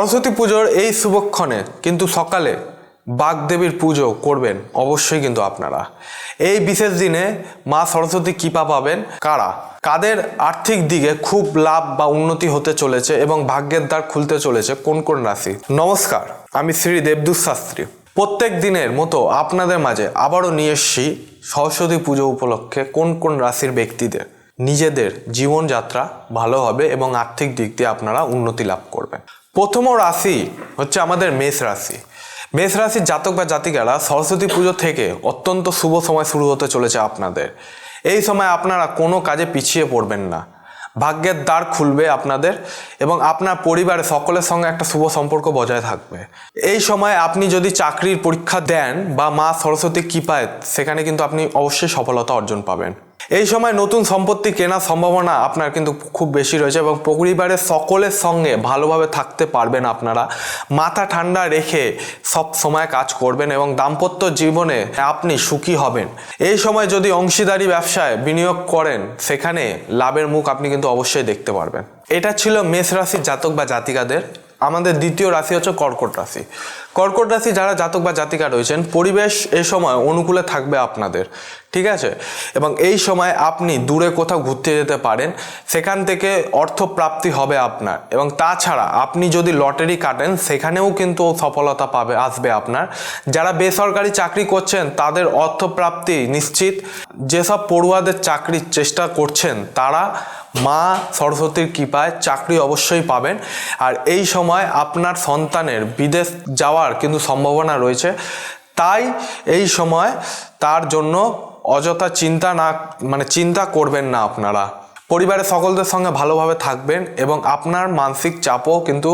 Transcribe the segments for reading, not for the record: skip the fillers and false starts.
সরস্বতী পুজোর এই শুভক্ষণে কিন্তু সকালে বাগদেবীর পুজো করবেন অবশ্যই কিন্তু আপনারা। এই বিশেষ দিনে মা সরস্বতী কৃপা পাবেন কারা, কাদের আর্থিক দিকে খুব লাভ বা উন্নতি হতে চলেছে এবং ভাগ্যের দ্বার খুলতে চলেছে কোন কোন রাশি। নমস্কার, আমি শ্রী দেবদূত শাস্ত্রী। প্রত্যেক দিনের মতো আপনাদের মাঝে আবারও নিয়ে এসেছি সরস্বতী পুজো উপলক্ষে কোন কোন রাশির ব্যক্তিদের নিজেদের জীবনযাত্রা ভালো হবে এবং আর্থিক দিক দিয়ে আপনারা উন্নতি লাভ করবেন। প্রথম রাশি হচ্ছে আমাদের মেষ রাশি। মেষ রাশির জাতক বা জাতিকারা সরস্বতী পুজো থেকে অত্যন্ত শুভ সময় শুরু হতে চলেছে আপনাদের। এই সময় আপনারা কোনো কাজে পিছিয়ে পড়বেন না, ভাগ্যের দ্বার খুলবে আপনাদের এবং আপনার পরিবারের সকলের সঙ্গে একটা শুভ সম্পর্ক বজায় থাকবে। এই সময় আপনি যদি চাকরির পরীক্ষা দেন বা মা সরস্বতী কৃপায়, সেখানে কিন্তু আপনি অবশ্যই সফলতা অর্জন পাবেন। এই সময় নতুন সম্পত্তি কেনার সম্ভাবনা আপনার কিন্তু খুব বেশি রয়েছে এবং পরিবারের সকলের সঙ্গে ভালোভাবে থাকতে পারবেন আপনারা। মাথা ঠান্ডা রেখে সব সময় কাজ করবেন এবং দাম্পত্য জীবনে আপনি সুখী হবেন। এই সময় যদি অংশীদারি ব্যবসায় বিনিয়োগ করেন, সেখানে লাভের মুখ আপনি কিন্তু অবশ্যই দেখতে পারবেন। এটা ছিল মেষ রাশির জাতক বা জাতিকাদের। আমাদের দ্বিতীয় রাশি হচ্ছে কর্কট রাশি। কর্কট রাশি যারা জাতক বা জাতিকা রয়েছেন, পরিবেশ এই সময় অনুকূলে থাকবে আপনাদের, ঠিক আছে? এবং এই সময় আপনি দূরে কোথাও ঘুরতে যেতে পারেন, সেখান থেকে অর্থ প্রাপ্তি হবে আপনার। এবং তাছাড়া আপনি যদি লটারি কাটেন, সেখানেও কিন্তু সফলতা আসবে আপনার। যারা বেসরকারি চাকরি করছেন তাদের অর্থপ্রাপ্তি নিশ্চিত। যেসব পড়ুয়াদের চাকরির চেষ্টা করছেন তারা মা সরস্বতীর কৃপায় চাকরি অবশ্যই পাবেন। আর এই সময় আপনার সন্তানের বিদেশ যাওয়ার কিন্তু সম্ভাবনা রয়েছে, তাই এই সময় তার জন্য অযথা চিন্তা করবেন না আপনারা। পরিবারের সকলদের সঙ্গে ভালোভাবে থাকবেন এবং আপনার মানসিক চাপও কিন্তু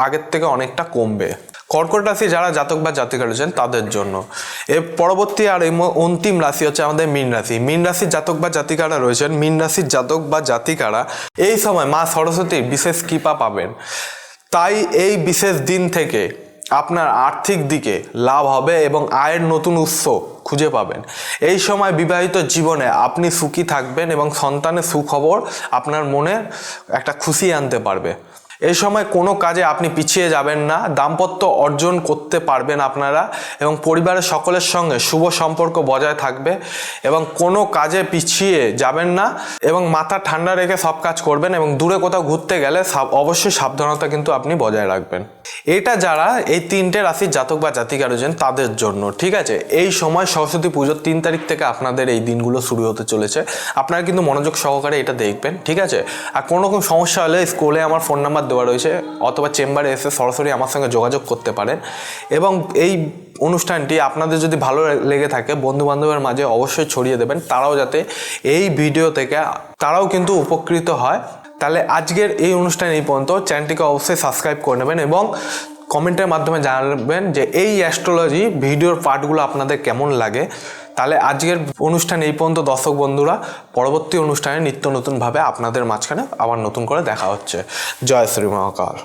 আগের থেকে অনেকটা কমবে। কর্কট রাশি যারা জাতক বা জাতিকা রয়েছেন তাদের জন্য এর পরবর্তী আর এই অন্তিম রাশি হচ্ছে আমাদের মীন রাশি। মীন রাশির জাতক বা জাতিকারা রয়েছেন, মীন রাশির জাতক বা জাতিকারা এই সময় মা সরস্বতীর বিশেষ কৃপা পাবেন। তাই এই বিশেষ দিন থেকে আপনার আর্থিক দিকে লাভ হবে এবং আয়ের নতুন উৎস খুঁজে পাবেন। এই সময় বিবাহিত জীবনে আপনি সুখী থাকবেন এবং সন্তানের সুখবর আপনার মনে একটা খুশি আনতে পারবে। এই সময় কোনো কাজে আপনি পিছিয়ে যাবেন না, দাম্পত্য অর্জন করতে পারবেন আপনারা এবং পরিবারের সকলের সঙ্গে শুভ সম্পর্ক বজায় থাকবে এবং কোনো কাজে পিছিয়ে যাবেন না এবং মাথা ঠান্ডা রেখে সব কাজ করবেন এবং দূরে কোথাও ঘুরতে গেলে অবশ্যই সাবধানতা কিন্তু আপনি বজায় রাখবেন। এটা যারা এই তিনটে রাশির জাতক বা জাতিকা রয়েছেন তাদের জন্য, ঠিক আছে? এই সময় সরস্বতী পুজোর 3 তারিখ থেকে আপনাদের এই দিনগুলো শুরু হতে চলেছে। আপনারা কিন্তু মনোযোগ সহকারে এটা দেখবেন, ঠিক আছে? আর কোনো রকম সমস্যা হলে স্কুলে আমার ফোন নাম্বার দেওয়া রয়েছে, অথবা চেম্বারে এসে সরাসরি আমার সঙ্গে যোগাযোগ করতে পারেন। এবং এই অনুষ্ঠানটি আপনাদের যদি ভালো লেগে থাকে বন্ধু বান্ধবের মাঝে অবশ্যই ছড়িয়ে দেবেন, তারাও যাতে এই ভিডিও থেকে তারাও কিন্তু উপকৃত হয়। তাহলে আজকের এই অনুষ্ঠান এই পর্যন্ত। চ্যানেলটিকে অবশ্যই সাবস্ক্রাইব করে নেবেন এবং কমেন্টের মাধ্যমে জানাবেন যে এই অ্যাস্ট্রোলজি ভিডিওর পার্টগুলো আপনাদের কেমন লাগে। তাহলে আজকের অনুষ্ঠান এই পর্যন্ত দর্শক বন্ধুরা। পরবর্তী অনুষ্ঠানে নিত্য নতুনভাবে আপনাদের মাঝখানে আবার নতুন করে দেখা হচ্ছে। জয় শ্রী মহাকাল।